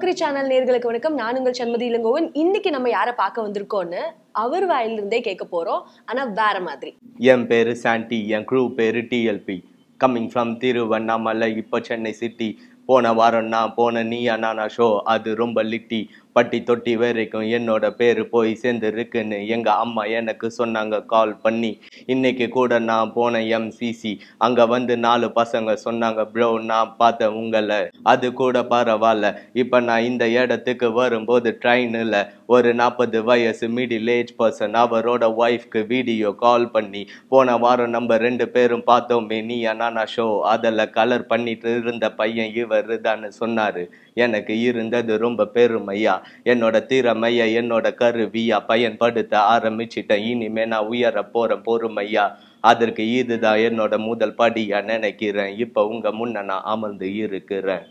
Mercury Channel நேயர்களுக்கு வணக்கம். நான் உங்கள் சண்மதி இளங்கோவன். இன்னைக்கு நம்ம யாரை பார்க்க வந்திருக்கோம்னு அவர் வாயிலிருந்தே கேட்க போறோம். ஆனா வேற மாதிரி. என் பேரு சாண்டி, என் க்ரூ பேரு டிஎல்பி. கம்மிங் ஃப்ரம் திருவண்ணாமலை, இப்போ சென்னை சிட்டி. போன வாரம் நான் போன நீயா நானா ஷோ, அது ரொம்ப லிட்டி. பட்டி தொட்டி வரைக்கும் என்னோட பேரு போய் சேர்ந்துருக்குன்னு எங்க அம்மா எனக்கு சொன்னாங்க கால் பண்ணி. இன்னைக்கு கூட நான் போன எம்சிசி, அங்க வந்து 4 பசங்க சொன்னாங்க ப்ரோ நான் பார்த்தேன் உங்களை, அது கூட பரவாயில்ல. இப்ப நான் இந்த இடத்துக்கு வரும்போது ட்ரெயினில் ஒரு 40 வயசு மிடில் ஏஜ் பர்சன் அவரோட ஒய்ஃப்க்கு வீடியோ கால் பண்ணி, போன வாரம் நம்ம 2 பேரும் பார்த்தோமே நீயா நானா ஷோ, அதில் கலர் பண்ணிட்டு இருந்த பையன் இவர் தான் சொன்னாரு. எனக்கு இருந்தது ரொம்ப பெருமையா, என்னோட திறமையா என்னோட கருவியா பயன்படுத்த ஆரம்பிச்சிட்டேன். இனிமே நான் உயர போறேன் பொறுமையா, அதற்கு இதுதான் என்னோட முதல் படியா நினைக்கிறேன். இப்ப உங்க முன்ன நான் அமர்ந்து இருக்கிறேன்.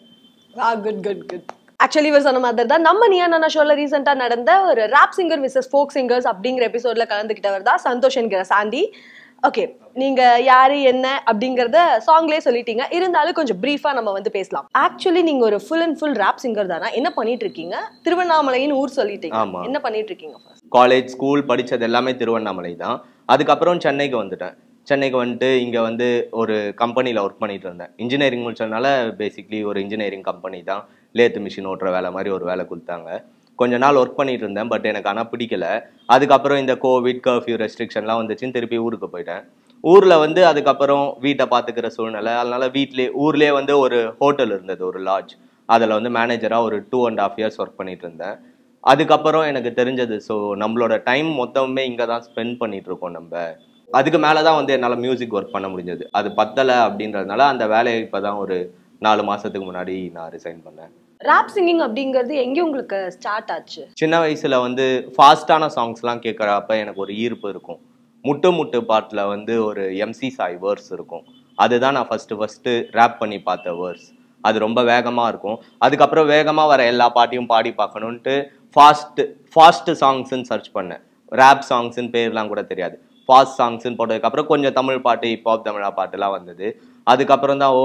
ஆக்சுவலி இவர் சொன்ன மாதிரி தான் நம்ம நீயா நானா ஷோல ரீசெண்டா நடந்த ஒரு rap singer versus folk singers அப்படிங்கிற எபிசோட்ல கலந்துக்கிட்டவர் தான் சந்தோஷ் என்கிற சாண்டி. ஓகே, நீங்க யாரு என்ன அப்படிங்கறத சாங்லயே சொல்லிட்டீங்க, இருந்தாலும் கொஞ்சம் பிரீஃபா நம்ம வந்து பேசலாம். ஆக்சுவலி நீங்க ஒரு full and full rap singer தானா? என்ன பண்ணிட்டு இருக்கீங்க? திருவண்ணாமலையின் ஊர் சொல்லிட்டீங்க, என்ன பண்ணிட்டு இருக்கீங்க? காலேஜ் ஸ்கூல் படிச்சது எல்லாமே திருவண்ணாமலை தான். அதுக்கப்புறம் சென்னைக்கு வந்துட்டேன். சென்னைக்கு வந்துட்டு இங்கே வந்து ஒரு கம்பெனியில் ஒர்க் பண்ணிட்டு இருந்தேன். இன்ஜினியரிங் முடிச்சதுனால பேசிக்லி ஒரு இன்ஜினியரிங் கம்பெனி தான். லேத்து மிஷின் ஓட்டுற வேலை மாதிரி ஒரு வேலை கொடுத்தாங்க. கொஞ்ச நாள் ஒர்க் பண்ணிட்டு இருந்தேன், பட் எனக்கு ஆனால் பிடிக்கல. அதுக்கப்புறம் இந்த கோவிட் கர்ஃப்யூ ரெஸ்ட்ரிக்ஷன்லாம் வந்துச்சுன்னு திருப்பி ஊருக்கு போயிட்டேன். ஊரில் வந்து அதுக்கப்புறம் வீட்டை பார்த்துக்கிற சூழ்நிலை, அதனால ஊர்லேயே வந்து ஒரு ஹோட்டல் இருந்தது, ஒரு லாட்ஜ். அதில் வந்து மேனேஜராக ஒரு 2.5 years ஒர்க் பண்ணிட்டு இருந்தேன். அதுக்கப்புறம் எனக்கு தெரிஞ்சது, ஸோ நம்மளோட டைம் மொத்தமே இங்கே தான் ஸ்பெண்ட் பண்ணிட்டு இருக்கோம் நம்ம. அதுக்கு மேலே தான் வந்து என்னால் மியூசிக் ஒர்க் பண்ண முடிஞ்சது. அது பத்தலை அப்படின்றதுனால அந்த வேலையை இப்போ தான் ஒரு 4 மாதத்துக்கு முன்னாடி நான் ரிசைன் பண்ணேன். ராப் சிங்கிங் அப்படிங்கிறது எங்க உங்களுக்கு ஸ்டார்ட் ஆச்சு? சின்ன வயசுல வந்து ஃபாஸ்டான சாங்ஸ்லாம் கேட்குறப்ப எனக்கு ஒரு ஈர்ப்பு இருக்கும். முட்டு முட்டு பாட்டில் வந்து ஒரு எம்சி சாய் வேர்ஸ் இருக்கும். அதுதான் நான் ஃபர்ஸ்ட் ரேப் பண்ணி பார்த்த வேர்ஸ். அது ரொம்ப வேகமாக இருக்கும். அதுக்கப்புறம் வேகமாக வர எல்லா பாட்டையும் பாடி பார்க்கணுன்ட்டு ஃபாஸ்ட் சாங்ஸ்ன்னு சர்ச் பண்ணேன். ரேப் சாங்ஸ்ன்னு பேர்லாம் கூட தெரியாது. ஃபாஸ்ட் சாங்ஸ்ன்னு போட்டதுக்கப்புறம் கொஞ்சம் தமிழ் பாட்டு, ஹிப்ஹாப் தமிழா பாட்டுலாம் வந்தது. அதுக்கப்புறம் தான்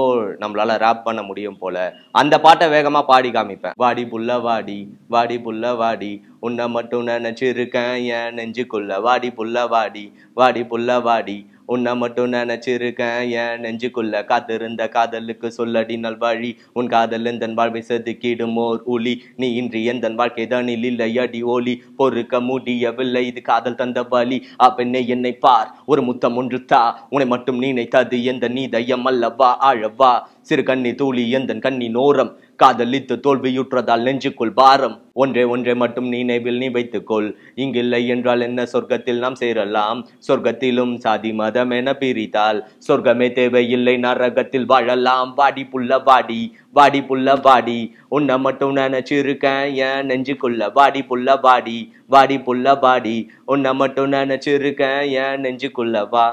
நம்மளால ரேப் பண்ண முடியும் போல. அந்த பாட்டை வேகமா பாடி காமிப்பேன். வாடி புள்ள வாடி, வாடி புள்ள வாடி, உன்னை மட்டும் நினைச்சிருக்கேன் என் நெஞ்சுக்குள்ள. வாடி புள்ள வாடி, வாடி புள்ள வாடி, உன்னை மட்டும் நினைச்சிருக்கேன் என் நெஞ்சுக்குள்ள. காத்திருந்த காதலுக்கு சொல்லடி நல்வாழி, உன் காதல் எந்தன் வாழ்வை செதுக்கிடும் ஓர் ஒளி. நீ இன்றி எந்தன் வாழ்க்கை தானில் இல்லை அடி ஒளி. பொறுக்க முடியவில்லை இது காதல் தந்த வலி. பெண்ணே என்னை பார், ஒரு முத்தம் ஒன்று தா, உன்னை மட்டும் நினைத்தது எந்த நீ தயம் அல்லவா ஆழவா. சிறு கண்ணி தூளி எந்தன் கண்ணி நோரம், காதலித்து தோல்வியுற்றதால் நெஞ்சுக்குள் பாரம். ஒன்றே மட்டும் நினைவில் நீ வைத்துக்கொள், இங்கில்லை என்றால் என்ன சொர்க்கத்தில் நாம் சேரலாம். சொர்க்கத்திலும் சாதி மதம் என பிரித்தால் சொர்க்கமே தேவையில்லை, நரகத்தில் வாழலாம். வாடி புள்ள வாடி, வாடி புள்ள வாடி, உன்னை மட்டும் நினைச்சிருக்கேன் என் நெஞ்சுக்குள்ள. வாடி புள்ள வாடி, வாடி புள்ள வாடி, உன்னை மட்டும் நினைச்சிருக்கேன் என் நெஞ்சுக்குள்ள வா.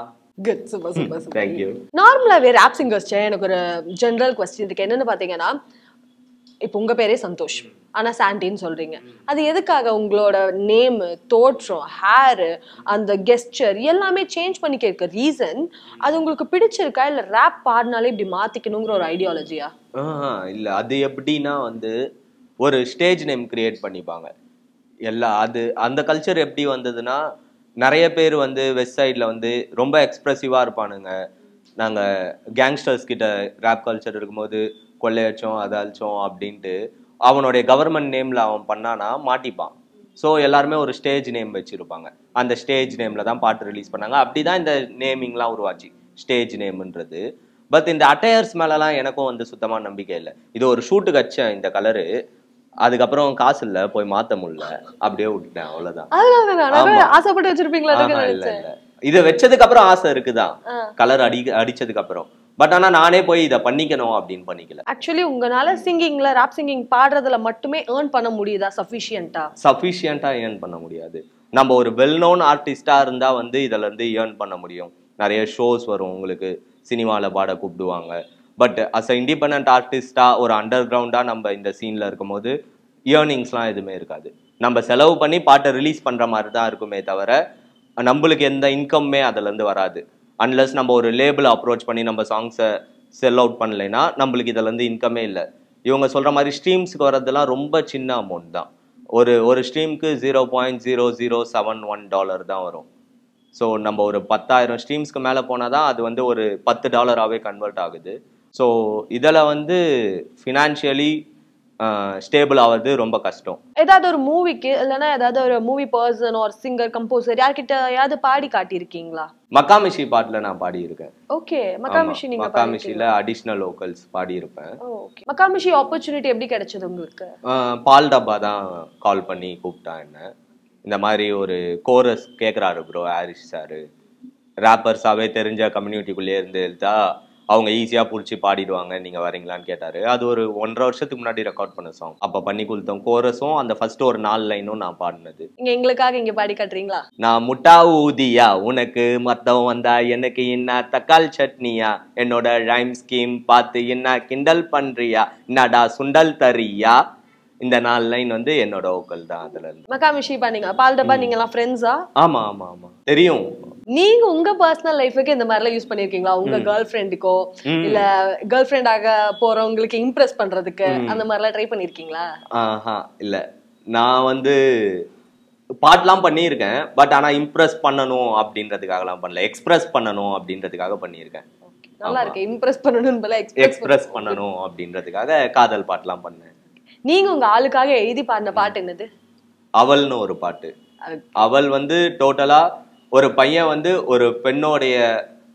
Good, super. Thank you. நார்மலாவே ராப் சிங்கர்ஸ் எனக்கு ஒரு ஜெனரல் கொஸ்டின் இருக்கு. என்னன்னு பாத்தீங்கன்னா, இப்போ உங்க பேரே சந்தோஷ், ஆனா சாண்டின்னு சொல்றீங்க. அது எதுக்காக? உங்களோட நேம், தோற்றம், ஹேர், அந்த கெஸ்டர் எல்லாமே சேஞ்ச் பண்ணி கேட்க ரீசன் அது உங்களுக்கு பிடிச்சிருக்கா, இல்ல ரேப் பாடினாலே இப்படி மாத்திக்கணுங்கிற ஒரு ஐடியாலஜியா? இல்ல, அது எப்படின்னா வந்து ஒரு ஸ்டேஜ் நேம் கிரியேட் பண்ணிப்பாங்க அது அந்த கல்ச்சர் எப்படி வந்ததுன்னா, நிறைய பேர் வந்து வெஸ்ட் சைடில் வந்து ரொம்ப எக்ஸ்ப்ரெசிவாக இருப்பானுங்க. நாங்கள் கேங்ஸ்டர்ஸ் கிட்ட ரேப் கல்ச்சர் இருக்கும்போது கொள்ளையச்சோம் அதாச்சோம் அப்படின்ட்டு அவனுடைய கவர்மெண்ட் நேமில் அவன் பண்ணானா மாட்டிப்பான். ஸோ எல்லாருமே ஒரு ஸ்டேஜ் நேம் வச்சுருப்பாங்க. அந்த ஸ்டேஜ் நேமில் தான் பாட்டு ரிலீஸ் பண்ணாங்க. அப்படி தான் இந்த நேமிங்லாம் உருவாச்சு, ஸ்டேஜ் நேம்ன்றது. பட் இந்த அட்டையர்ஸ் மேலெலாம் எனக்கும் வந்து சுத்தமாக நம்பிக்கை இல்லை. இது ஒரு ஷூட்டுக்கு வச்சேன் இந்த கலரு, அதுக்கப்புறம் காசு இல்ல, போய் மாத்த முடியல, அப்படியே விட்டுட்டேன். அவ்வளவுதான். ஆசைப்பட்டு வச்சிருப்பீங்களா? இத வச்சதுக்கு அப்புறம் ஆசை இருக்குதான், கலர் அடிச்சதுக்கு அப்புறம். பட் ஆனா நானே போய் இத பண்ணிக்கணும் அப்படின்னு பண்ணிக்கல. ஆக்சுவலி உங்களால சிங்கிங்ல, ராப் சிங்கிங் பாடுறதுல மட்டுமே ஏர்ன் பண்ண முடியுதா? சஃபிஷியண்டா ஏர்ன் பண்ண முடியாது. நம்ம ஒரு வெல் நோன் ஆர்டிஸ்டா இருந்தா வந்து இதுல இருந்து ஏர்ன் பண்ண முடியும். நிறைய ஷோஸ் வரும், உங்களுக்கு சினிமால பாட கூப்பிடுவாங்க. பட் அஸ் அ இண்டிபெண்ட் ஆர்டிஸ்டா ஒரு அண்டர் கிரவுண்டா நம்ம இந்த சீன்ல இருக்கும்போது ஏர்னிங்ஸ்லாம் எதுவுமே இருக்காது. நம்ம செலவு பண்ணி பாட்டை ரிலீஸ் பண்ற மாதிரி தான் இருக்குமே தவிர நம்மளுக்கு எந்த இன்கம்மே அதுல இருந்து வராது. அன்லெஸ் நம்ம ஒரு லேபிள் அப்ரோச் பண்ணி நம்ம சாங்ஸை செல் அவுட் பண்ணலைன்னா நம்மளுக்கு இதுல இருந்து இன்கமே இல்லை. இவங்க சொல்ற மாதிரி ஸ்ட்ரீம்ஸ்க்கு வரதெல்லாம் ரொம்ப சின்ன அமௌண்ட் தான். ஒரு ஸ்ட்ரீமுக்கு $0.0071 தான் வரும். ஸோ நம்ம ஒரு 10,000 ஸ்ட்ரீம்ஸ்க்கு மேலே போனால் தான் அது வந்து ஒரு $10 கன்வெர்ட் ஆகுது. ஸோ இதில் வந்து ஃபினான்ஷியலி ஸ்டேபிள் ஆகிறது ரொம்ப கஷ்டம். ஏதாவது ஒரு மூவிக்கு இல்லைன்னா ஏதாவது ஒரு மூவி பர்சன் ஒரு சிங்கர் கம்போசர் யார்கிட்ட ஏதாவது பாடி காட்டியிருக்கீங்களா? மக்காமிஷி பாட்டில் நான் பாடியிருக்கேன். ஓகே, மக்காமிஷி நீங்க மக்காமிஷியில் additional vocals பாடியிருப்பேன். Okay, Makkamishi opportunity எப்படி கிடைச்சது உங்களுக்கு? பால் டப்பா தான் கால் பண்ணி கூப்பிட்டா என்ன, இந்த மாதிரி ஒரு கோரஸ் கேட்குறாரு ப்ரோ ஹாரிஸ் சார், ரேப்பர்ஸாகவே தெரிஞ்ச கம்யூனிட்டிக்குள்ளே இருந்து எழுத்தா அவங்க ஈஸியாக பிடிச்சி பாடிடுவாங்க, நீங்கள் வரீங்களான்னு கேட்டார். அது ஒரு 1.5 வருஷத்துக்கு முன்னாடி ரெக்கார்ட் பண்ண சாங். அப்போ பண்ணி கொடுத்தோம். கோரஸும் அந்த ஃபர்ஸ்ட் ஒரு 4 லைனும் நான் பாடினது. இங்கே எங்களுக்காக இங்கே பாடி காட்டுறீங்களா? நான் முட்டா ஊதியா உனக்கு மத்தம் வந்தா எனக்கு என்ன தக்காளி சட்னியா, என்னோட ரைம் ஸ்கீம் பார்த்து என்ன கிண்டல் பண்றியா, என்னடா சுண்டல் தரியா, இந்த 4 லைன் வந்து என்னோட வோக்கல் தான். அதுல இருந்து மக்காமிஷி பண்ணீங்க. பால் டப்பா நீங்க எல்லாம் ஃப்ரெண்ட்ஸா? ஆமா ஆமா ஆமா தெரியும். நீங்க உங்க பர்சனல் லைஃபுக்கு இந்த மாதிரி எல்லாம் யூஸ் பண்ணிருக்கீங்களா? உங்க கேர்ள் ஃப்ரெண்டுக்கோ இல்ல கேர்ள் ஃப்ரெண்டாக போறவங்களுக்கு இம்ப்ரெஸ் பண்றதுக்கு அந்த மாதிரி எல்லாம் ட்ரை பண்ணிருக்கீங்களா? இல்ல, நான் வந்து பாட்லாம் பண்ணியிருக்கேன். பட் ஆனா இம்ப்ரெஸ் பண்ணணும் அப்படின்றதுக்காகலாம் பண்ணல, எக்ஸ்பிரஸ் பண்ணணும் அப்படின்றதுக்காக பண்ணியிருக்கேன். நல்லா இருக்கு, இம்ப்ரெஸ் பண்ணணும் போல எக்ஸ்பிரஸ் பண்ணணும் அப்படின்றதுக்காக காதல் பாட்டுலாம் பண்ணேன். நீங்க உங்க ஆளுக்காக எழுதி பாடின பாட்டு என்னது? அவள்னு ஒரு பாட்டு. அவள் வந்து டோட்டலா ஒரு பையன் வந்து ஒரு பெண்ணோடைய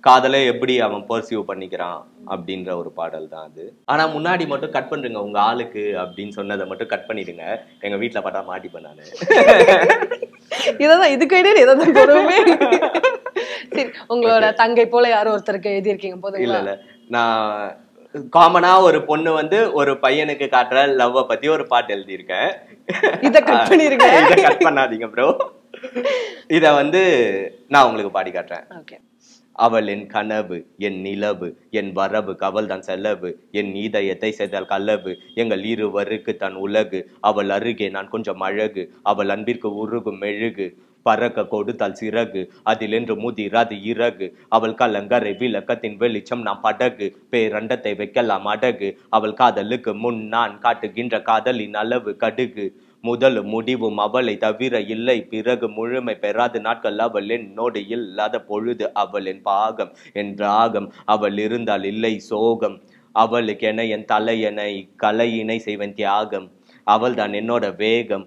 காதலை எப்படி அவன் பர்சியூ பண்ணிக்கிறான் அப்படின்ற ஒரு பாடல் தான் அது. ஆனா முன்னாடி மட்டும் கட் பண்றீங்க, உங்க ஆளுக்கு அப்படின்னு சொன்னதை மட்டும் கட் பண்ணிடுங்க. எங்க வீட்டுல பார்த்தா மாட்டிப்பேன் நானு. இதான் இதுக்கு இடையில இதான் பொறுமே. சரி, உங்களோட தங்கை போல யாரும் ஒருத்தருக்கு எழுதி இருக்கீங்க போதும்? இல்ல இல்ல, நான் காமனா ஒரு பொண்ணு வந்து ஒரு பையனுக்கு காட்டுற லவ்வ பத்தி ஒரு பாட்டு எழுதியிருக்கேன். இத கட் பண்ணிருங்க. இத கட் பண்ணாதீங்க ப்ரோ. இத வந்து நான் உங்களுக்கு பாடி காட்டுறேன். ஓகே. அவள் என் கனவு, என் நிலவு, என் வரவு, அவள் தான் செலவு, என் இதயத்தை செய்தால் கலவு, எங்கள் இருவருக்கு தான் உலகு, அவள் அருகே நான் கொஞ்சம் அழகு, அவள் அன்பிற்கு உருகும் மெழுகு, பறக்க கொடுத்தால் சிறகு, அதில் என்று முதிராது இறகு, அவள் கலங்கரை விளக்கத்தின் வெளிச்சம் நான் படகு, பேரண்டத்தை வைக்கலாம் அடகு, அவள் காதலுக்கு முன் நான் காட்டுகின்ற காதலின் அளவு கடுகு, முதலும் முடிவும் அவளை தவிர இல்லை, பிறகு முழுமை பெறாது நாட்கள் அவள் என்னோடு இல்லாத பொழுது, அவள் என் பாகம் என் ராகம், அவள் இருந்தால் இல்லை சோகம், அவளுக்கென என் தலையனை கலையினை செய்வன் தியாகம், அவள் தான் என்னோட வேகம்,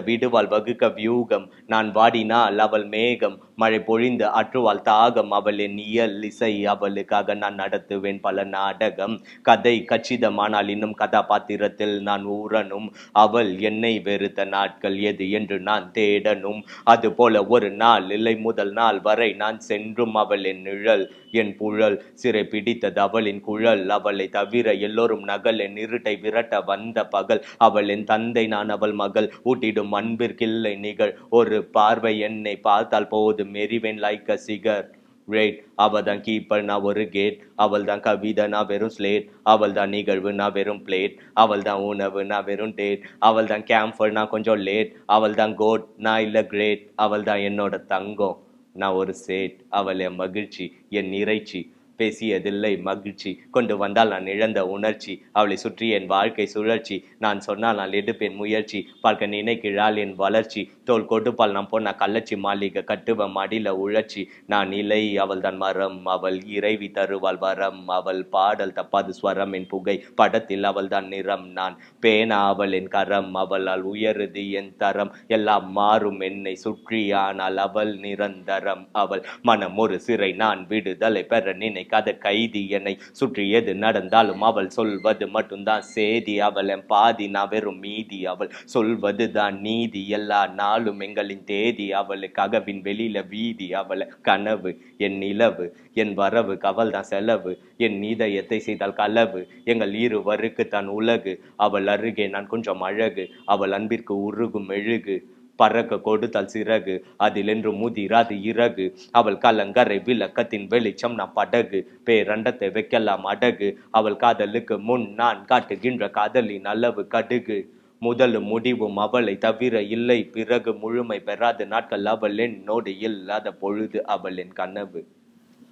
விடுவாள் வகுக்க வியூகம், நான் வாடினால் அவள் மேகம், மழை பொழிந்து அற்றுவாள் தாகம், அவள் என் இயல் இசை, அவளுக்காக நான் நடத்துவேன் பல நாடகம், கதை கச்சிதமானால் இன்னும் கதாபாத்திரத்தில் நான் ஊறணும், அவள் என்னை வெறுத்த நாட்கள் எது என்று நான் தேடணும், அது போல ஒரு நாள் இல்லை முதல் நாள் வரை நான் சென்றும் அவள் என் நிழல் என் புழல், சிறை பிடித்தது அவளின் குழல், அவளை தவிர எல்லோரும் நகல், என் இருட்டை விரட்ட வந்த பகல், அவள் என் தந்தை நான் அவள் மகள், ஊட்டிடும் அன்பிற்கில்லை நிகழ், ஒரு பார்வை என்னை பார்த்தால் போதும் எரிவேன் லைக் அ சிகர் ரேட், அவள் தான் கீப்பர் நான் ஒரு கேட், அவள் தான் கவிதை நான் வெறும் ஸ்லேட், அவள் தான் நிகழ்வு நான் வெறும் பிளேட், அவள் தான் உணவு நான் வெறும் டேட், அவள் தான் கேம்பர் நான் கொஞ்சம் லேட், அவள் தான் கோட் நான் இல்ல கிரேட், அவள் தான் என்னோட தங்கம் நான் ஒரு சேட், அவள் என் மகிழ்ச்சி என் இறைச்சி, பேசியதில்லை மகிழ்ச்சி, கொண்டு வந்தால் நான் இழந்த உணர்ச்சி, அவளை சுற்றி என் வாழ்க்கை சுழற்சி, நான் சொன்னால் நான் எடுப்பேன் முயற்சி, பார்க்க நினைக்கிறாள் என் வளர்ச்சி, தோல் கொடுப்பால் நான் போன கள்ளச்சி, மாளிகை கட்டுவ மடியில உழச்சி, நான் இலை அவள் தான் மரம், அவள் இறைவி தருவாள் வரம், அவள் பாடல் தப்பாது ஸ்வரம் என் புகை படத்தில், அவள் தான் நிறம் நான் பேனா அவள் என் கரம், அவளால் உயருது என் தரம், எல்லாம் மாறும் என்னை சுற்றி ஆனால் அவள் நிரந்தரம், அவள் மனம் ஒரு சிறை நான் விடுதலை பெற நினைக்காத கைதி, என்னை சுற்றி எது நடந்தாலும் அவள் சொல்வது மட்டும்தான் சேதி, அவள் என் பாதி நான் வெறும் மீதி, அவள் சொல்வது தான் நீதி, எல்லா நாளும் எங்களின் தேதி, அவளுக்காக வெளியில வீதி, அவள் கனவு என் நிலவு என் வரவு, அவள் தான் செலவு, என் இதயத்தை செய்தால் கலவு, எங்கள் இருவருக்கு தான் உலகு, அவள் அருகே நான் கொஞ்சம் அழகு, அவள் அன்பிற்கு உருகும் மெழுகு, பறக்க கொடுத்தால் சிறகு, அதில் என்று முதிராது இறகு, அவள் கலங்கரை விளக்கத்தின் வெளிச்சம் நான் படகு, பேரண்டத்தை வைக்கலாம் அடகு, அவள் காதலுக்கு முன் நான் காட்டுகின்ற காதலின் அளவு கடுகு, முதலும் முடிவும் அவளை தவிர இல்லை, பிறகு முழுமை பெறாத நாட்கள் அவள் என்னோடு இல்லாத பொழுது, அவள் என் கனவு.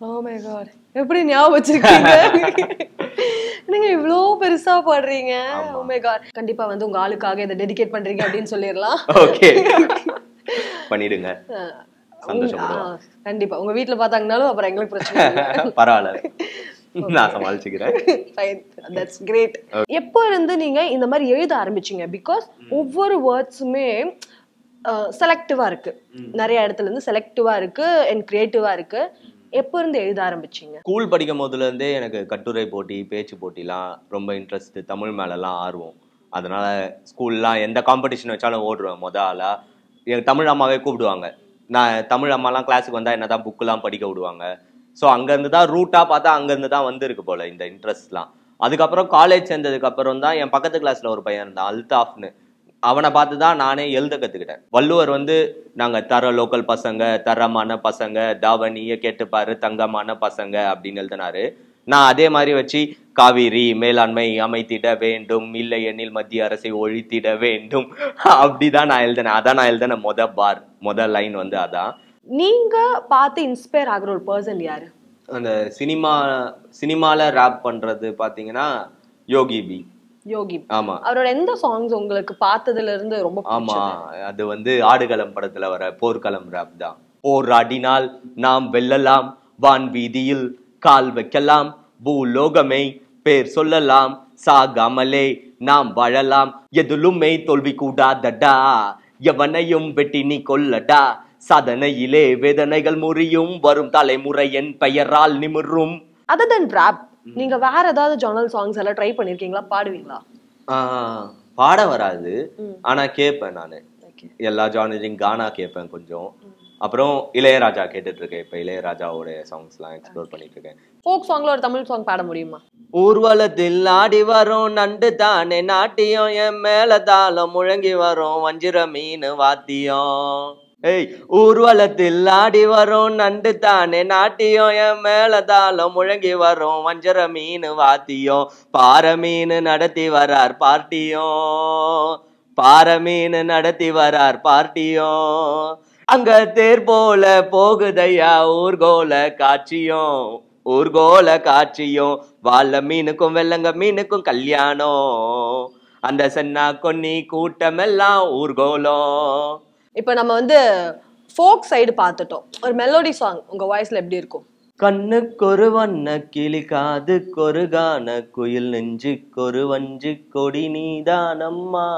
Oh my God. எப்படி ஞாபகம் வச்சிருக்கீங்க? நீங்க இவ்ளோ பெருசா பாடுறீங்க. Oh my god. கண்டிப்பா வந்து உங்க ஆளுக்காக இதை டெடிகேட் பண்றீங்க அப்படின்னு சொல்லிடலாம். ஓகே பண்ணிடுங்க. சந்தோஷப்படுவாங்க. கண்டிப்பா உங்க வீட்ல பார்த்தாங்கனாலும் அப்புறம் எங்களுக்கு பிரச்சனை இல்ல. பரவாயில்ல, நான் சமாளிச்சுக்கிறேன். Fine, that's great. எப்போ இருந்து நீங்க இந்த மாதிரி எழுத ஆரம்பிச்சீங்க? பிகாஸ் ஒவ்வொரு வேர்ட்ஸுமே செலக்டிவா இருக்கு. நிறைய இடத்துல இருந்து செலக்டிவா இருக்கு அண்ட் கிரியேட்டிவா இருக்கு. எப்போ இருந்து எழுத ஆரம்பிச்சீங்க? ஸ்கூல் படிக்கும் போதுல இருந்தே எனக்கு கட்டுரை போட்டி, பேச்சு போட்டிலாம் ரொம்ப இன்ட்ரெஸ்ட், தமிழ் மேலலாம் ஆர்வம். அதனால ஸ்கூல்லாம் எந்த காம்படிஷன் வச்சாலும் ஓடுவேன் மொத ஆளா. என் தமிழ் அம்மாவே கூப்பிடுவாங்க. நான் தமிழ் அம்மாலாம் கிளாஸுக்கு வந்தா என்னதான் புக்கெல்லாம் படிக்க விடுவாங்க. ஸோ அங்கேருந்து தான் ரூட்டாக பார்த்தா அங்கேருந்து தான் வந்திருக்கு போல இந்த இன்ட்ரெஸ்ட்லாம். அதுக்கப்புறம் காலேஜ் சேர்ந்ததுக்கு அப்புறம் தான் என் பக்கத்து கிளாஸ்ல ஒரு பையன் இருந்தான், அல்தாஃப்னு. அவனை பார்த்து தான் நானே எழுத கற்றுக்கிட்டேன். வள்ளுவர் வந்து நாங்கள் தர லோக்கல் பசங்க, தரமான பசங்க, தாவணியை கேட்டுப்பாரு தங்கமான பசங்க அப்படின்னு எழுதினாரு. நான் அதே மாதிரி வச்சு காவிரி மேலாண்மை அமைத்திட வேண்டும், இல்லை எனில் மத்திய அரசை ஒழித்திட வேண்டும் அப்படிதான் நான் எழுதினேன். அதான் நான் எழுதின முதல் லைன் வந்து அதான். நீங்க பார்த்து இன்ஸ்பயர் ஆகுற ஒரு பர்சன் யாரு? அந்த சினிமால ராப் பண்றது பாத்தீங்கன்னா யோகி பி. யோகி. ஆமா. அவரோட எந்த சாங்ஸ் உங்களுக்கு பார்த்ததுல இருந்து ரொம்ப ஆமா, அது வந்து ஆடுகளம் படத்துல வர போர்க்களம் ராப் தான். போராடினால் நாம் வெல்லலாம், வான் வீதியில் கால் வைக்கலாம், பூலோகமே பேர் சொல்லலாம், சாகாமலே நாம் வாழலாம், எதிலுமே தோல்வி கூடாதடா, எவனையும் வெட்டி நீ கொல்லடா, சாதனையிலே வேதனைகள் முறியும், வரும் தலைமுறையின் பெயரால் நிமிரும். அதர் தென் ராப் நீங்க வேற ஏதாவது ஜானல் சாங்ஸ் எல்லாம் ட்ரை பண்ணிருக்கீங்களா? பாடுவீங்களா? பாட வராது, ஆனா கேட்பேன் நானு. எல்லா ஜானரிங் கானா கேட்பேன் கொஞ்சம். அப்புறம் இளையராஜா கேட்டுட்டு இருக்கேன். இப்ப இளையராஜாவோட சாங்ஸ் எல்லாம் எக்ஸ்ப்ளோர் பண்ணிட்டு இருக்கேன். ஃபோக் சாங்ல ஒரு தமிழ் சாங் பாட முடியுமா? ஊர்வலத்தில் ஆடி வரும் நண்டு தானே நாட்டியம், என் மேல தாளம் முழங்கி வரும் வஞ்சிர மீன் வாத்தியம். ஏய், ஊர்வலத்தில் ஆடி வரும் நண்டு தானே நாட்டியம், என் மேல தாளம் முழங்கி வரும் வஞ்சர மீன் வாத்தியம், பாறை மீன் நடத்தி வரார் பார்ட்டியும், பாறை மீன் நடத்தி வரார் பார்ட்டியும், அங்க தேர் போல போகுதையா ஊர்கோல காட்சியும், ஊர்கோல காட்சியும், வாழ மீனுக்கும் வெள்ளங்க மீனுக்கும் கல்யாணம், அந்த சென்னா கொன்னி கூட்டமெல்லாம் ஊர்கோலம். இப்ப நம்ம வந்து ஃபோக் சைடு பார்த்துட்டோம். ஒரு மெலோடி சாங் உங்க வாய்ஸ்ல எப்படி இருக்கும்? கண்ணுக்கொரு வண்ண கிளி, காதுக்கொரு கான குயில், நெஞ்சுக்கொரு வஞ்சி கொடி நீதானம்மா,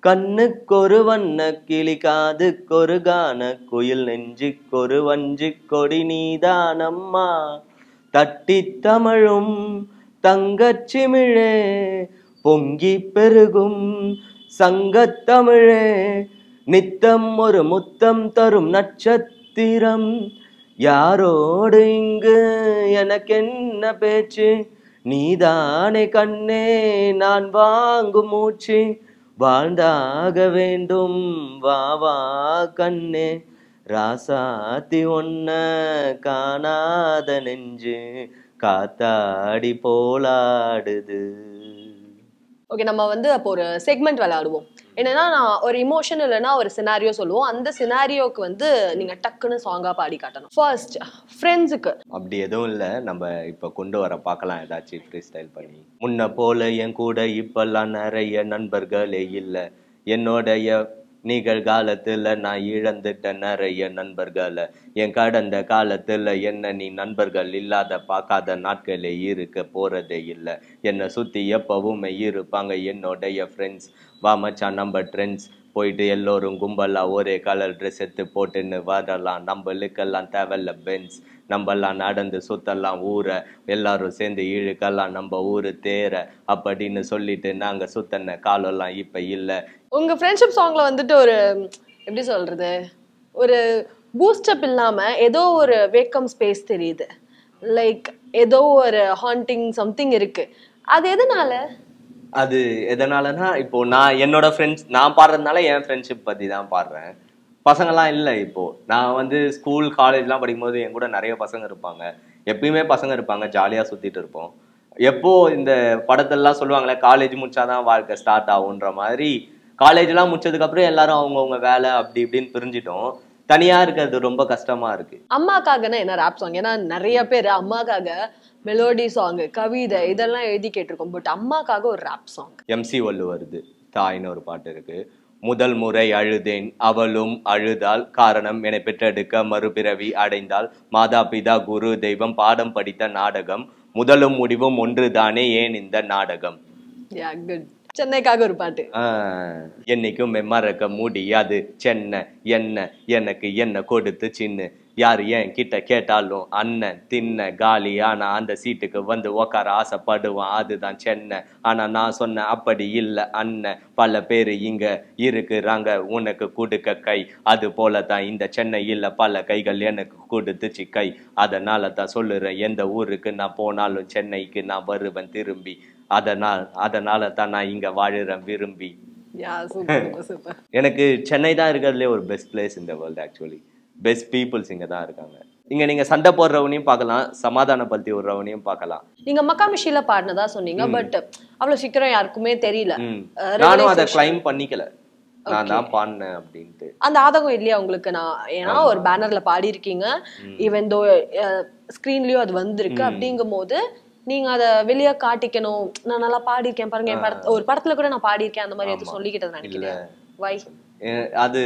கண்ணுக்கொரு வண்ண கிளி, காதுக்கொரு கான குயில், நெஞ்சுக்கொரு வஞ்சி கொடி நீதானம்மா, தட்டி தமிழும் தங்கச்சிமிழே, பொங்கி பெருகும் சங்கத்தமிழே, நித்தம் ஒரு முத்தம் தரும் நட்சத்திரம், யாரோடு இங்கு எனக்கென்ன பேச்சு, நீதானே கண்ணே நான் வாங்கும் மூச்சு, வாழ்ந்தாக வேண்டும் வா வா கண்ணே, ராசாத்தி ஒன்ன காணாத நெஞ்சு காத்தாடி போலாடுது. ஓகே, நம்ம வந்து அப்போ ஒரு செக்மெண்ட் விளையாடுவோம். என்னன்னா, நான் ஒரு இமோஷன் இல்லைன்னா ஒரு சினாரியோ சொல்லுவோம். அந்த சினாரியோக்கு வந்து நீங்க டக்குன்னு சாங்கா பாடி காட்டணும். ஃபர்ஸ்ட் ஃப்ரெண்ட்ஸுக்கு அப்படி எதுவும் இல்லை, நம்ம இப்போ கொண்டு வர பார்க்கலாம் ஏதாச்சும் ஃப்ரீ ஸ்டைல் பண்ணி. முன்ன போல என் கூட இப்பெல்லாம் நிறைய நண்பர்களே இல்லை, என்னோடைய நிகழ்காலத்துல நான் இழந்துட்ட நிறைய நண்பர்களை, என் கடந்த காலத்துல என்ன நீ நண்பர்கள் இல்லாத பார்க்காத நாட்களே இருக்க போறதே இல்லை, என்னை சுத்தி எப்பவுமே இருப்பாங்க என்னோடைய ஃப்ரெண்ட்ஸ், வா மச்சான் நம்ம ட்ரெண்ட்ஸ், போயிட்டு எல்லோரும் கும்பலா ஒரே கலர் ட்ரெஸ் எடுத்து போட்டுன்னு வரலாம், நம்மளுக்கெல்லாம் தேவையில்ல பென்ஸ், நம்மெல்லாம் நடந்து சுத்தலாம் ஊரை, எல்லாரும் சேர்ந்து இழுக்கலாம் நம்ம ஊரு தேர அப்படின்னு சொல்லிட்டு நாங்க சுத்தன காலம்லாம் இப்ப இல்லை. உங்க ஃப்ரெண்ட்ஷிப் சாங்ல வந்துட்டு ஒரு எப்படி சொல்றது, ஒரு பூஸ்டப் இல்லாம ஏதோ ஒரு வேக்கம் ஸ்பேஸ் தெரியுது, லைக் ஏதோ ஒரு ஹாண்டிங் சம்திங் இருக்கு. அது எதனால? அது எதனாலனா, இப்போ நான் என்னோட ஃப்ரெண்ட்ஸ் நான் பாடுறதுனால என் ஃப்ரெண்ட்ஷிப் பத்தி தான் பாடுறேன். பசங்கள்லாம் இல்லை. இப்போ நான் வந்து ஸ்கூல் காலேஜ்லாம் படிக்கும்போது என் கூட நிறைய பசங்க இருப்பாங்க, எப்பயுமே பசங்க இருப்பாங்க, ஜாலியா சுத்திட்டு இருப்போம். எப்போ இந்த படத்தெல்லாம் சொல்லுவாங்களே காலேஜ் முடிச்சாதான் வாழ்க்கை ஸ்டார்ட் ஆகுன்ற மாதிரி, காலேஜ்லாம் முடிச்சதுக்கு அப்புறம் எல்லாரும் அவங்கவுங்க வேலை அப்படி இப்படின்னு பிரிஞ்சிட்டோம். தனியா இருக்கிறது ரொம்ப கஷ்டமா இருக்கு. அம்மாக்காகனா என்ன ராப் சாங்? ஏன்னா நிறைய பேர் அம்மாக்காக மெலோடி சாங், கவிதை இதெல்லாம் எழுதி கேட்டிருக்கோம். பட் அம்மாக்காக ஒரு ராப் சாங். எம்சி வல்லு வருது தாய்னு ஒரு பாட்டு இருக்கு. முதல் முறை அழுதேன் அவளும் அழுதாள், காரணம் என்னை பெற்றெடுக்க மறுபிறவி அடைந்தாள், மாதா பிதா குரு தெய்வம் பாடம் படித்த நாடகம், முதலும் முடிவும் ஒன்றுதானே ஏன் இந்த நாடகம். சென்னைக்காக ஒரு பாட்டு. என்னைக்கும் மறக்க முடியாது சென்னை என்ன எனக்கு என்ன கொடுத்து சின்ன, யாரு ஏன் கிட்ட கேட்டாலும் அண்ணன் தின்ன காலி, ஆனா அந்த சீட்டுக்கு வந்து உக்கார ஆசைப்படுவான், அதுதான் சென்னை. ஆனா நான் சொன்ன அப்படி இல்லை அண்ணன், பல பேரு இங்க இருக்குறாங்க உனக்கு கொடுக்க கை, அது போலதான் இந்த சென்னையில் பல கைகள் எனக்கு கொடுத்துச்சு கை, அதனால தான் சொல்லுறேன் எந்த ஊருக்கு நான் போனாலும் சென்னைக்கு நான் வருவேன் திரும்பி, அதனால தான் நான் இங்க வாழுறேன் விரும்பி. எனக்கு சென்னை தான் இருக்கிறதுலே ஒரு பெஸ்ட் பிளேஸ் இந்த வேர்ல்ட். ஆக்சுவலி பெஸ்ட் பீப்புள்ஸ் இங்க தான் இருக்காங்க. இங்க நீங்க சண்டை போடுறவனையும் பார்க்கலாம், சமாதானப்படுத்தி விடுறவனையும் பார்க்கலாம். நீங்க மக்காமிஷில பாடினதா சொன்னீங்க, பட் அவ்வளவு சீக்கிரம் யாருக்குமே தெரியல. நானும் அதை கிளைம் பண்ணிக்கல, நான் தான் பாடினேன் அப்படின்ட்டு. அந்த ஆதகம் இல்லையா உங்களுக்கு? நான் ஏன்னா ஒரு பேனர்ல பாடி இருக்கீங்க, ஈவன் தோ ஸ்கிரீன்லயும் அது வந்திருக்கு. அப்படிங்கும் போது நீங்க அத வெளியே காட்டிக்கணும், நான் நல்லா பாடிருக்கேன் பாருங்க, என் ஒரு படத்துல கூட நான் பாடிருக்கேன் அந்த மாதிரி எதுவும் சொல்லிக்கிட்டது நினைக்கிறேன். வை அது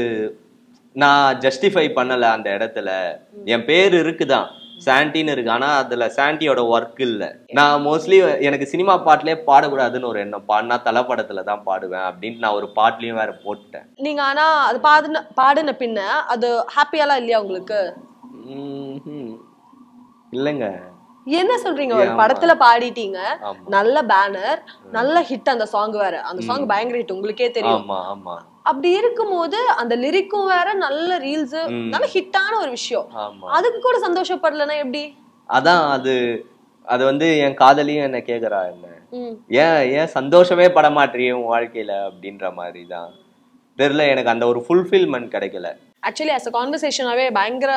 நான் ஜஸ்டிஃபை பண்ணல அந்த இடத்துல. என் பேர் இருக்குதான், சாண்டின்னு இருக்கு, ஆனா அதுல சாண்டியோட ஒர்க் இல்ல. நான் மோஸ்ட்லி எனக்கு சினிமா பாட்டுலயே பாடக்கூடாதுன்னு ஒரு எண்ணம், பாடினா தலை படத்துல தான் பாடுவேன் அப்படின்ட்டு நான் ஒரு பாட்டுலயும் வேற போட்டுட்டேன். நீங்க ஆனா அது பாடுன பின்ன அது ஹாப்பியாலாம் இல்லையா உங்களுக்கு? இல்லைங்க. என்ன சொல்றீங்க? ஒரு படத்துல பாடிட்டீங்க, நல்ல பேனர், நல்ல ஹிட், அந்த சாங் வேற, அந்த சாங் பயங்கர ஹிட், உங்களுக்கே தெரியும். அப்படி இருக்கும்போது அந்த லிரிக்கும் வேற, நல்ல ரீல்ஸ், நல்ல ஹிட்டான ஒரு விஷயம், அதுக்கு கூட சந்தோஷப்படலன்னா எப்படி? அதான் அது வந்து என் காதலியும் என்ன கேக்குறா, என்ன ஏன் சந்தோஷமே பட மாட்டேறிய உன் வாழ்க்கையில அப்படின்ற மாதிரி தான் தெரியல. எனக்கு அந்த ஒரு ஃபுல்ஃபில்மெண்ட் கிடைக்கல. ஆக்சுவலி as a கான்வர்சேஷனாவே பயங்கர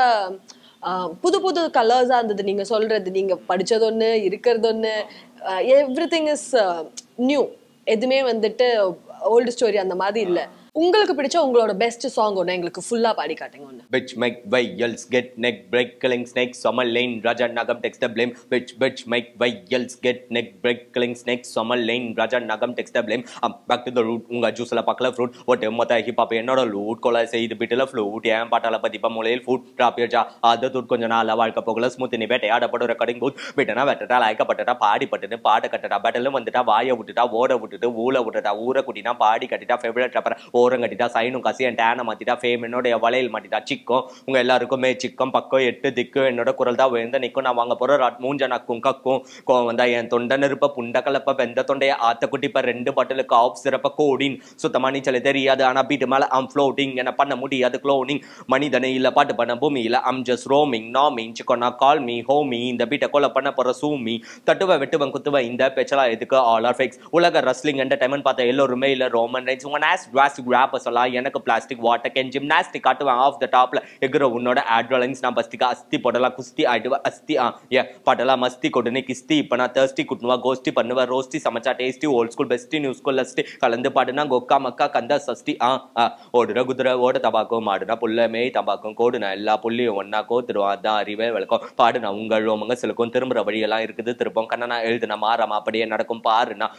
புது புது கலர்ஸா இருந்தது நீங்க சொல்றது. நீங்க படிச்சது ஒண்ணு, இருக்கிறது ஒண்ணு, எவ்ரிதிங் இஸ் நியூ, எதுவுமே வந்துட்டு ஓல்டு ஸ்டோரி அந்த மாதிரி இல்ல. உங்களுக்கு பிடிச்ச உங்களோட பெஸ்ட் சாங் ஒண்ணு எங்களுக்கு ஃபுல்லா பாடி காட்டுங்க. ஒண்ணு bitch make whales get neck break killing snakes summer lane raja nagam takes the blame, bitch make whales get neck break killing snakes summer lane raja nagam takes the blame, back to the root unga juice la pakla fruit what motha hip hop ennoda loot kola செய்து பிட்டல flute ஏன் பாட்டால பதிப்ப மூலையில் food drop your jaw அது தூட் கொஞ்ச நாள வாழ்க்கை போகல smooth நீ வேட்டை ஆடப்பட ரெக்கார்டிங் பூத் விட்டனா வெட்டடா லாய்க்கப்பட்டடா பாடி பட்டது பாட கட்டடா பேட்டல வந்துட்டா வாயை விட்டுட்டா ஓட விட்டுட்டு ஊல விட்டுட்டா ஊரை குட்டினா பாடி கட்டிட்டா ஃபேவரட் ரப்பர் ஓரம் கட்டிட்டா சைனும் கசியன் டேனை மாத்திட்டா ஃபேம் என்னோட வளையல் மாட்டிட்டா சிக்கும் உங்க எல்லாருக்குமே சிக்கம் பக்கம் எட்டு திக்கு என்னோட குரல் தான் விழுந்த நிற்கும் நான் வாங்க போற மூஞ்ச நக்கும் கக்கும் கோவம் வந்தா என் தொண்டை நெருப்ப புண்ட கலப்ப வெந்த தொண்டைய ஆத்த குட்டிப்ப 2 பாட்டிலுக்கு ஆஃப் சிறப்ப கோடின் சுத்தமா நீச்சல் தெரியாது ஆனா பீட்டு மேல அம் ஃப்ளோட்டிங் என்ன பண்ண முடியாது க்ளோனிங் மனிதனை இல்ல பாட்டு பண்ண பூமியில அம் ஜஸ்ட் ரோமிங் நாமிங் சிக்கோனா கால் மீ ஹோமி இந்த பீட்டை கொலை பண்ண போற சூமி தட்டுவ வெட்டுவன் குத்துவ இந்த பேச்சலா எதுக்கு ஆல் ஆர் ஃபேக்ஸ் உலக ரஸ்லிங் என்டர்டைன்மெண்ட் பார்த்த எல்லோருமே இல்ல ரோமன் ரைன்ஸ் உங்க நாஸ் டிராஸ்டிக் ராப்பர்ஸ் எனக்கு பிளாஸ்டிக் வாட்டர் கேன் ஜிம்னாஸ்டிக் காட்டுவேன் ஆஃப் த டாப்ல எகிற உன்னோட ஆட்ரலைன்ஸ் நான் பஸ்திகா அஸ்தி போடலாம் குஸ்தி ஆயிடுவா அஸ்தி பாட்டலாம் மஸ்தி கொடுனே கிஸ்தி இப்ப நான் தர்ஸ்டி குட்டுவா கோஸ்டி பண்ணுவா ரோஸ்டி சமைச்சா tasty old school bestie new school lusty கலந்து பாடுனா கொக்கா மக்கா கந்தா சஸ்தி ஓடுற குதிரை ஓட தபாக்கும் மாடுனா புல்ல மேய் தபாக்கும் கோடுனா எல்லா புள்ளியும் ஒன்னா கோத்துருவான் அதான் அறிவே விளக்கம் பாடுனா உங்கள் ரோமங்க சிலுக்கும் திரும்புற வழியெல்லாம் இருக்குது திருப்பம் கண்ணனா எழுதுனா மாறாம அப்படியே நடக்கும் பாருனா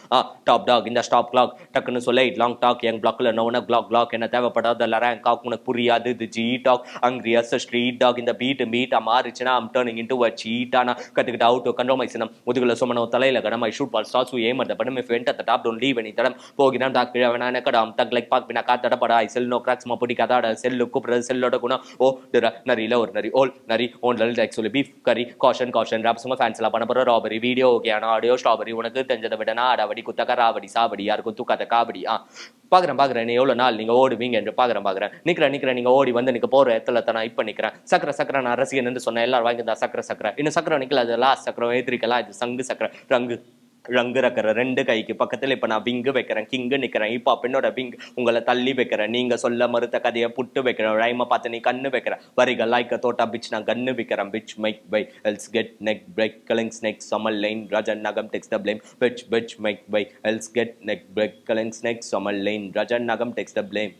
டாப் டாக் இந்த ஸ்டாப் கிளாக் டக்குன்னு சொல்ல இட் லாங் டாக் எங் பிளாக்ல நோன கிளாக் என்ன தேவைப்படாத ரேங்க் ஆக் உனக்கு புரியாது இது ஜி டாக் அங்கிரியஸ் ஸ்ட்ரீட் டாக் இந்த பீட் மாறிச்சுனா am turning into a seat ஆனா கத்துக்கிட்ட அவுட் கண்ட்ரோமைசனம் முதுகுல சுமனோ தலையில கடமை shoot ball stars you aim at the படம் if end at the top don't leave any தடம் போகினான் டாக் கிழவனா எனக்கடாம் தக் லைக் பாக் பினா காத்தடபட ஐ செல் நோ கிராக்ஸ் மப்படி கதாட செல்லு கூப்பிடுற செல்லோட குணம் ஓ திர நரியில ஒரு நரி ஓல் நரி ஓன் லல் ஆக்சுவலி பீஃப் கரி காஷன் ராப்ஸ் உங்க ஃபேன்ஸ் எல்லாம் பண்ண போற ராபரி வீடியோ ஓகே ஆனா ஆடியோ ஸ்ட்ராபெரி உனக்கு தெரிஞ்சதை விட நான் அடாவடி குத்தக்க ராவடி சாவடி யாருக்கும் தூக்காத காவடி பாக்குறேன் எவ்வளவு நாள் நீங்க ஓடுவீங்க என்று பாக்குறேன் நிக்கிறேன் நீங்க ஓடி வந்து நீங்க போற இடத்துல நான் இப்ப நிக்கிறேன் சக்கர நான் ரசிகன் என்று சொன்னேன் எல்லாரும் வாங்கி தான் சக்கர இன்னும் சக்கரம் நிக்கல அது லாஸ்ட் சக்கரம் ஏத்திரிக்கலாம் இது சங்கு சக்கர ரங்கு ரக்கிற 2 கைக்கு பக்கத்துல இப்ப நான் விங்கு வைக்கிறேன் கிங்கு நிக்கிறேன் இப்ப என்னோட விங் உங்களை தள்ளி வைக்கிறேன் நீங்க சொல்ல மறுத்த கதையை புட்டு வைக்கிறேன் ரைம பார்த்து நீ கண்ணு வைக்கிற வரிகள் லாய்க்க தோட்டா பிச் நான் கண்ணு வைக்கிறேன் bitch mic by else get neck break cling snake சமல் லைன் ரஜன் நகம் takes the blame bitch mic by else get neck break cling snake சமல் லைன் ரஜன் நகம் டெக்ஸ் த பிளேம்